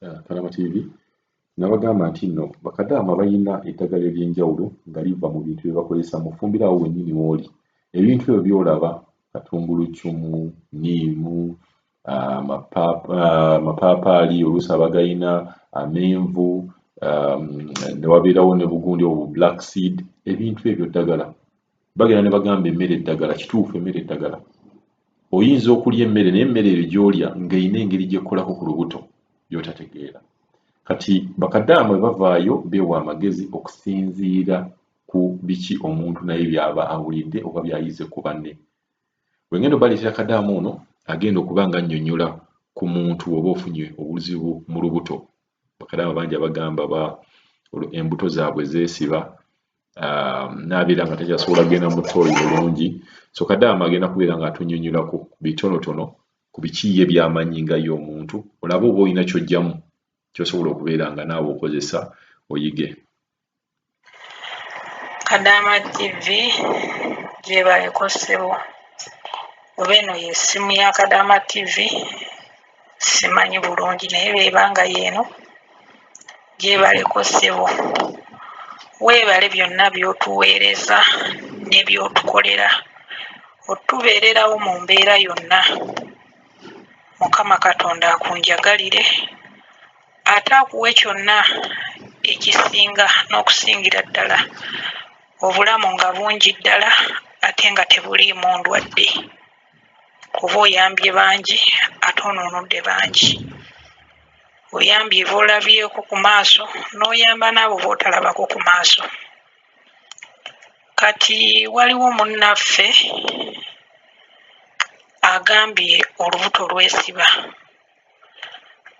Kalama TV nabagamba nti nno bakadaama balina eddagala ery'enjawulo nga liva mu bintu bye bakozesa mu ffumbiro awo wennyini w'oli. Ebintu ebyo by'olaba katungulucumu, nniimu, amapaapaali oluusi abagayina, amenvu, ne wabeerawo ne bugundi obwo black seed, ebintu ebyo ddagala. Bagenda ne bagamba emmere eddagala, kituufu emmere eddagala. Oyinza okulya emmere naye emmere eyo gy'olya ng'eyina engeri gy'ekkolako ku lubuto by'otategeera. Kati bakadaama bwe bavaayo beewa amagezi okusinziira ku biki omuntu naye by'aba awulidde oba by'ayize ku banne. Bwe ngenda obaleetera kadaama ono agenda okuba nga annyonnyola ku muntu oba ofunye obuzibu mu lubuto. Bakadaama bangi abagamba embuto zaabwe zeesiba, n'abeera nga takyasobola kugenda mu ttooyi bulungi. So kadaama agenda kubeera nga atunnyonnyolako bitonotono ku biki ye by'amanyi nga ye omuntu, olabe oba olina ky'oggyamu ky'osobola okubeera nga naawe okozesa oyige. Kadaama TV gyebaleko ssebo, oba eno y'essimu ya Kadaama TV simanyi bulungi naye beebanga yeeno gyebaleko ssebo. Weebale byonna by'otuweereza ne by'otukolera, otubeererawo mu mbeera yonna. Mukama Katonda akunjagalire ate akuwe kyonna ekisinga n'okusingira ddala, obulamu nga bungi ddala ate nga tebuliimu ndwadde, kuba oyambye bangi ate onoonodde bangi. Oyambye boolabyeko ku maaso n'oyamba n'abo b'otalabako ku maaso. Kati waliwo munnaffe agambye olubuto lwesiba,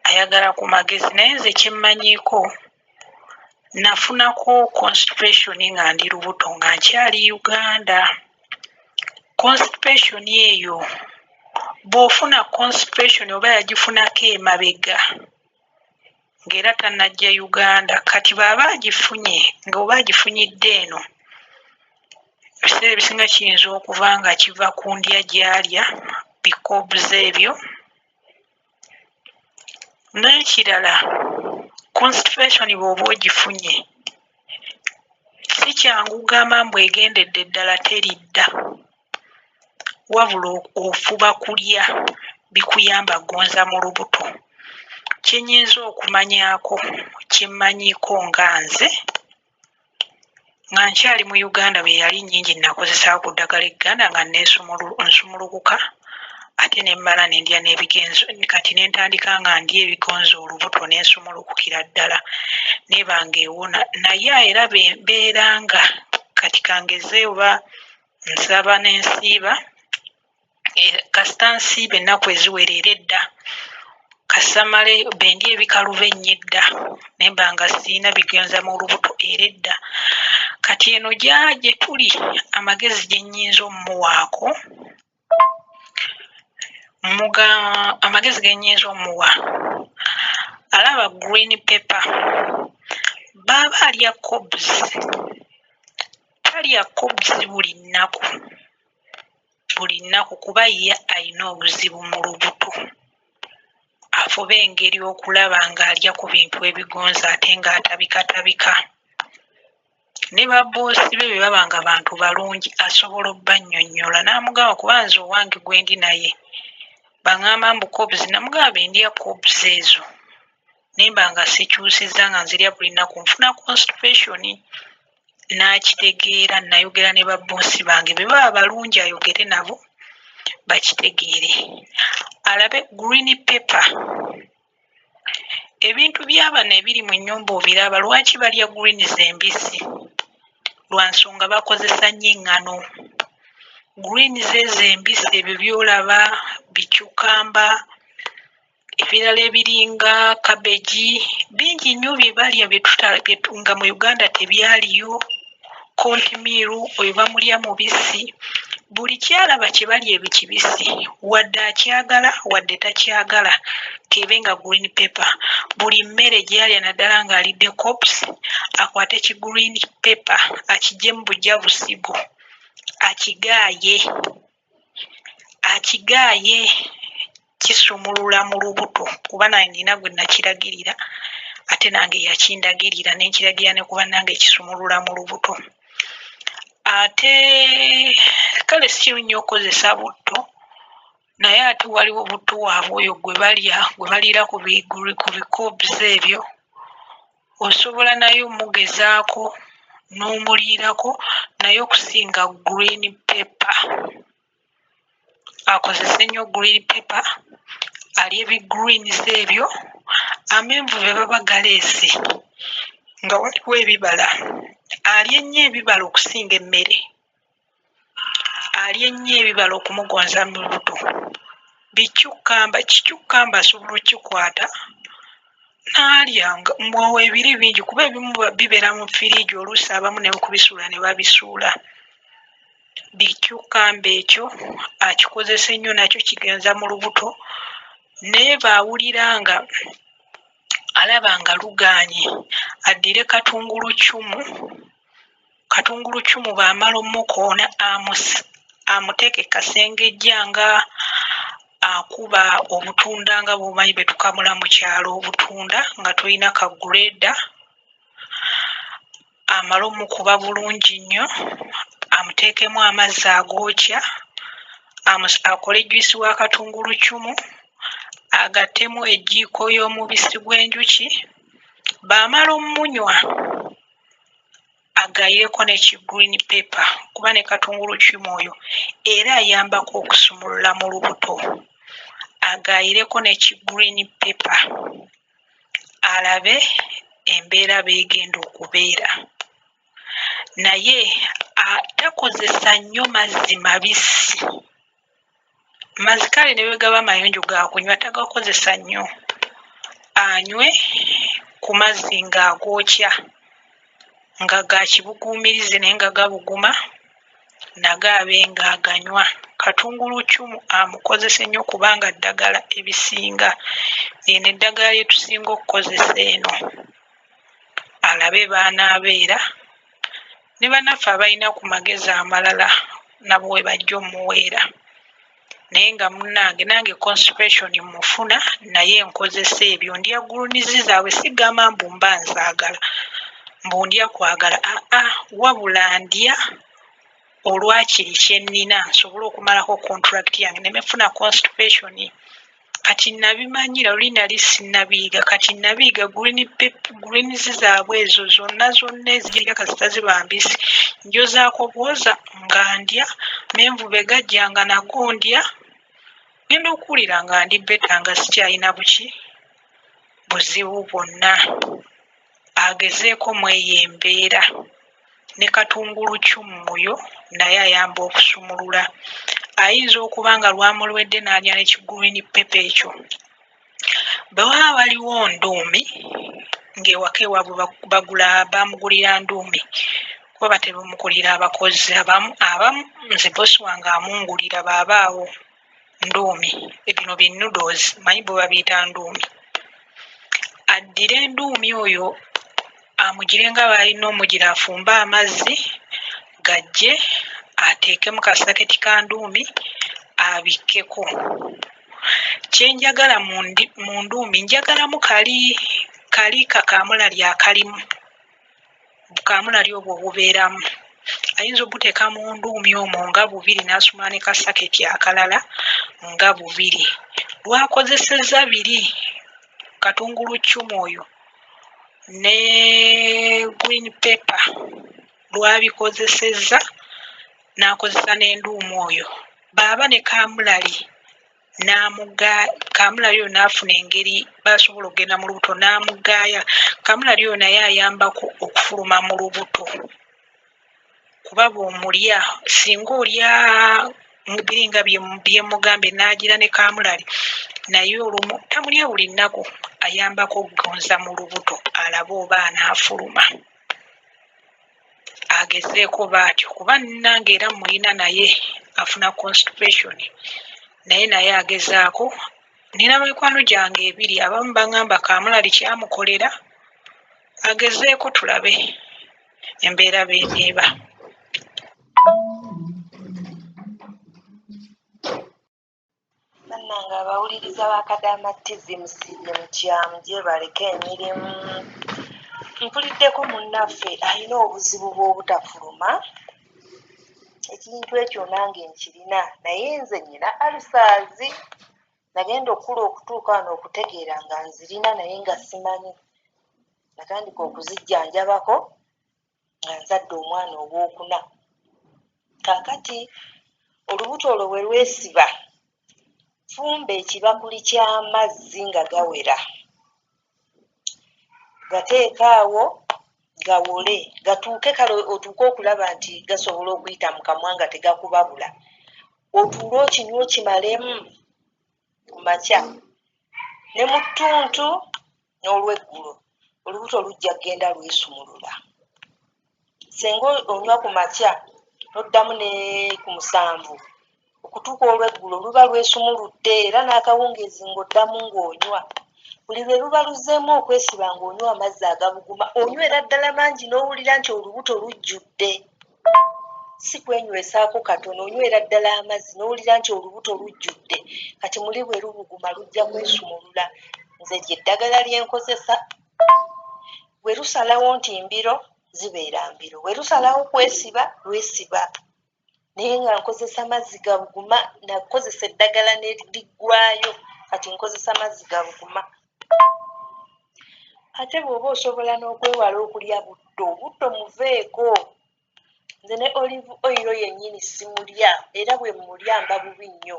ayagala ku magezi, naye nze kye mmanyiiko nafunako constipation nga ndi lubuto nga nkyali Uganda. Constipation eyo bw'ofuna constipation oba yagifunako emabega ng'era tannajja Uganda, kati bw'aba agifunye nga oba agifunyidde eno, ebiseera ebisinga kiyinza okuba nga kiva ku ndya gy'alya, bikoobuzi ebyo. N'ekirala, constipation bw'oba ogifunye si kyangu kugamba mbu egendedde ddala teridda, wabula ofuba kulya bikuyamba gonza mu lubuto. Kye nnyinza okumanyaako, kye mmanyiiko nga nze nga nkyali mu Uganda bwe yali nnyingi nakozesa ku ddagala egganda nga nsumulukuka ate ne mmala ne ndya n'ebigenzo, kati ne ntandika nga ndya ebigonza olubuto ne nsumulukukira ddala neeba ng'ewona. Naye era mbeera nga kati kangeze oba nsaba ne nsiiba, kasita nsiiba ennaku eziwera era edda, kasamale bendya ebikalu bennya edda nemba nga sirina bigenza mu lubuto era edda. Kati eno gye tuli, amagezi gye nnyinza omuwaako, amagezi ge nnyinza omuwa, alaba green pepper, baba alya cobs, talya cobs buli nnaku kuba ye alina obuzibu mu lubuto. Afuba engeri okulaba ng'alya ku bintu ebigonza ate ng'atabikatabika. Ne babboosi be bwe baba nga bantu balungi asobola obbannyonnyola n'amugamba, kuba nze owange gwe ndi naye baŋŋamba mbu cobs, namugamba bendya cobs ezo nemba nga sikyusizza nga nzirya buli nnaku nfuna constipation. N'akitegeera, nayogera ne babboosi bange be baba balungi ayogere nabo bakitegeere. Alabe green pepper, ebintu by'abano ebiri mu nnyumba obiraba. Lwaki balya greens embisi? Lwa nsonga bakozesa nnyo eŋŋano. Greens ezo embisi ebyo by'olaba, bikyukamba, ebirala ebiringa kabeji, bingi nnyo bye balya nga mu Uganda tebyaliyo. Kontimiru oyo bamulya mubisi. Buli kyalaba kye balya ebikibisi, wadde akyagala wadde takyagala, kebe nga green pepper. Buli mmere gy'alya naddala ng'alidde cobs, akwate ki green pepper akigye mu bujja busigo, akigaaye kisumulula mu lubuto kuba nina gwe nakiragirira ate nange yakindagirira nenkiragira ne kuba nange kisumulula mu lubuto. Ate kale si kirungi nnyo okukozesa butto naye ate waliwo butto waabwe oyo gwe baliira ku bikobs ebyo osobola naye omugezaako n'omuliirako naye okusinga green pepper. Akozese nnyo green pepper alya ebigreens ebyo. Amenvu be baba galeese nga waliwo ebibala alya nnyo ebibala okusinga emmere, alya nnyo ebibala okumugonza mu lubuto. Kicukkamba asobola okkikwata n'alyanga mwawe ebiri bingi kuba ebimu bibeera mu firiigi oluusi abamu ne kubisuula ne babisuula. Bicukkamba ekyo akikozesa ennyo nakyo kigenza mu lubuto naye baawulira nga alaba nga lugaanye addire katungulucumu baamala omukoona amuteeke kasengejja nga akuba obutunda nga bw'omanyi be tukamula mu kyalo obutunda nga tulina kagureda amala omukuba bulungi nnyo amuteekemu amazzi agookya akole ejjuisi wa katungulucumu agattemu ejjiiko y'omubisi gw'enjuki baamala omunywa agayireko ne green pepper kuba ne katungulucumu oyo era ayambako okusumulula mu lubuto. Agayireko ne green pepper alabe embeera beegenda okubeera. Naye takozesa nnyo mazzi mabisi. Mazzi kale ne bwe gaba mayonjo ga kunywa tagakozesa nnyo. Anywe ku mazzi ng'agookya nga ga kibuguumirize naye nga gabuguma nago abe ng'aganywa. Katungulucumu amukozese nnyo kubanga ddagala ebisinga eno eddagala lye tusinga okukozesa eno. Alabe baanaabeera ne bannaffe abalina ku magezi amalala nabo we bajja omuweera. Naye nga munnange nange constipation mufuna naye nkozesa ebyo. Ndya gulunizi zaabwe sigamba mbu mba nzaagala mbu ndya kwagala wabula ndya olwakiri kye nnina nsobole okumalako contract yange nemefuna constipation. Kati nabimanyira luli nali sinnabiyiga kati nabiyiga greens zaabwe ezo zonna ezigirika kasita zibambisi njozaako bwoza nga ndya menvu be gajjanga nago ndya ngenda okuwulira nga ndi beta nga sikyalina buzibu bwonna. Agezeeko mweyo embeera ne katungulucumu oyo naye ayamba okusumulula. Ayinza okuba nga lwamulwedde n'alya ne green pepper ekyo. Bwe waba waliwo nduumi ng'ewaka ewaabwe bamugulira nduumi kuba batera omukulira abakozi abamu nze bosi wange amungulira baabaawo nduumi bino noodles manyi bwe babiyita nduumi. Addire enduumi oyo amugire nga baalina omugira afumbe amazzi gajje ateekemu kasaketi ka nduumi abikkeko. Kye njagala mu nduumi njagalamu kali kakamulali akalimu bukamulali obwo obubeeramu. Ayinza obuteeka mu nduumi omwo nga bubiri n'asumula ne kasaketi akalala nga bubiri. Lwakozesezza biri katungulucumu oyo ne green pepper lwabikozesezza n'akozesa n'enduumu oyo baaba ne kamulali kamulali oyo n'afuna engeri basobola okugenda mu lubuto n'amugaaya. Kamulali oyo naye ayambako okufuluma mu lubuto kuba bw'omulya singa olya biri nga byemugambe n'agira ne kamulali naye olumu tamulya buli nnaku ayambako okugonza mu lubuto alabe oba anaafuluma. Agezeeko baatyo kuba nange era mulina naye afuna constipation naye agezaako. Nina mikwano gyange ebiri abamu baŋŋamba kamulali kyamukolera. Agezeeko tulabe embeera b'eneeba. bannange abawuliriza bakadaama TV musiibye mu kyamu gye baleka emirimu. Mpuliddeko munnaffe alina obuzibu bw'obutafuluma. Ekintu ekyo nange nkirina naye nze nnyina alusaazi. Nagenda okula okutuuka wano okutegeera nga nzirina naye nga simanyi. Natandika okuzijjanjabako nga nzadde omwana ow'okuna. Kaakati olubuto olwo bwe lwesiba, fumba ekibakuli ky'amazzi nga gawera. Gateeka awo gawole, gatuuke kale otuuke okulaba nti gasobola okuyita mu kamwa nga tegakubabula. Otuule okinywa okimalemu ku makya. Ne mu ttuntu n'olweggulo olubuto lujja kgenda lwesumulula. Senga onywa ku makya n'oddamu ne ku musanvu, okutuuka olweggulo luba lwesumuludde era n'akawungeezi ng'oddamu ng'onywa. Buli lwe luba luzzeemu okwesiba ng'onywa amazzi agabuguma, onywera ddala mangi n'owulira nti olubuto lujjudde. Si kwenywesaako katono, onywera ddala amazzi n'owulira nti olubuto lujjudde. Kati muli bwe lubuguma lujja kwesumulula. Nze ly'eddagala lye nkozesa. Bwe lusalawo nti mbiro, zibeera mbiro. Bwe lusalawo kwesiba, lwesiba. Naye nga nkozesa mazzi ga buguma, nakozesa eddagala ne liggwaayo, kati nkozesa mazzi ga buguma. Ate bw'oba osobola n'okwewala okulya butto, obutto muveeko. Nze ne olive oil yennyini simulya era bwe mulya mba bubi nnyo.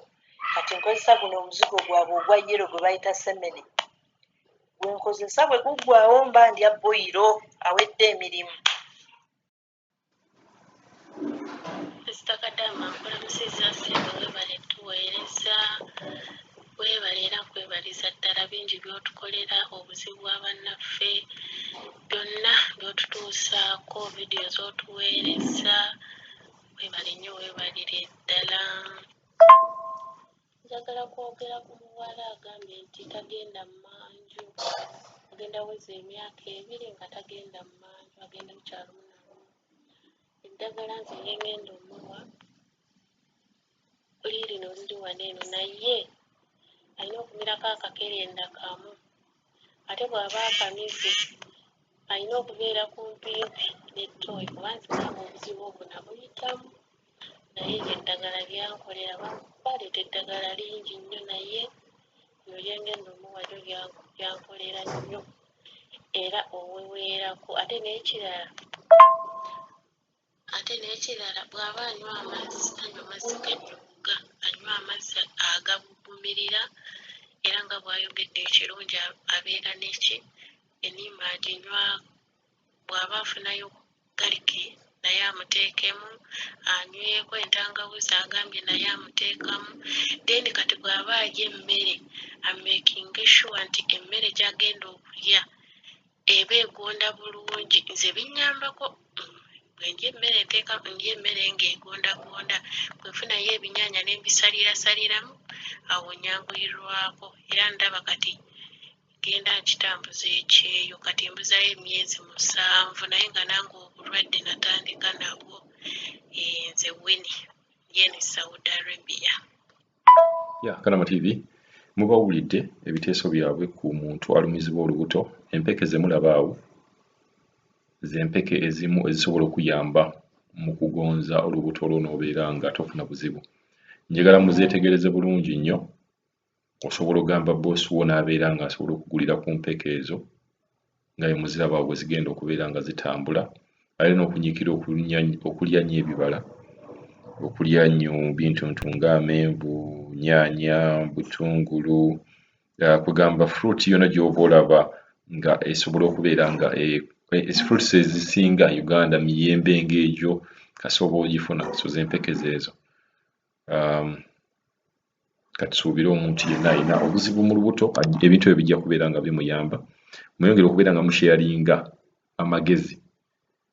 Kati nkozesa guno omuzigo gwabwe ogwa yero gwe bayita semene. Gwe nkozesa bwe guggwaawo mba ndya boyiro awedde emirimu. Kadaama nkulamusizza Ssemba weebale tuweereza, weebale era nkwebaliza ddala bingi by'otukolera, obuzibu bwa bannaffe, byonna by'otutuusaako, vidiyo z'otuweereza, weebale nnyo weebalire ddala. Njagala kwogera ku muwala agambye nti tagenda mu manju, agenda weza emyaka 2 nga tagenda mu manju, agenda bukyalo munamu. Eddagala nze lyengenda omuwa liirino liri wano eno, naye alina okumirako akakerenda kamu. Ate bw'aba akamize alina okubeera kumpimpi n'ettooyi kuba nzigamba obuzibu obwo nabuyitamu. Naye eddagala lyankolera, baleeta eddagala lingi nnyo naye lino lyengenda omuwa lyo lyankolera nnyo era oweweerako. Ate n'ekirala bw'aba anywa amazzi, tanywa mazzi ganyuga, anywa amazzi agabugumirira era nga bw'ayogedde ekirungi abeera enima aginywa. Bw'aba afunayo galiki naye amuteekemu, anyweko entangawuzi agambye naye amuteekamu. Then kati bw'aba alya emmere amekinge sure nti emmere gy'agenda okulya eba egonda bulungi. Nze binnyambako bwe ndya emmere ndya emmere ng'egondagonda, bwe nfunayo ebinyaanya ne mbisalirasaliramu, awo nyanguyirwako era ndaba kati genda nkitambuza ekyeyo. Kati mbuzayo emyezi 7 naye nga nange obulwadde natandika nabwo. Nze Winnie yeni Saudi Arabia. Kadaama TV mubawulidde ebiteeso byabwe ku muntu alumizibwa olubuto. Empeke ze mulaba awo z'empeke ezimu ezisobola okuyamba mu kugonza olubuto olwo n'obeera nga tofuna buzibu. Njagala muzeetegereze bulungi nnyo. Osobola ogamba boosi wo n'abeera nga asobola okugulira ku mpeke ezo nga ye muziraba bwe zigenda okubeera nga zitambula. Alina okunyiikira okulya nnyo ebibala, okulya nnyo bintu ng'amenvu, nnyaanya, butungulu, kugamba fruit yonna gy'oba olaba nga esobola okubeera nga fruits ezisinga Uganda miyembe ng'egyo kasobola ogifuna, so z'empeke zeezo. Kati suubira omuntu yenna alina obuzibu mu lubuto, ebintu ebyo bijja kubeera nga bimuyamba. Mweyongere okubeera nga musharinga amagezi.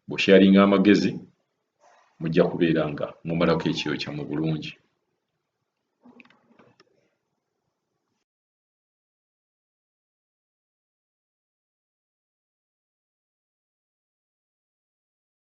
Bw'osharinga amagezi mujja kubeera nga mumalako ekiro kyammwe bulungi.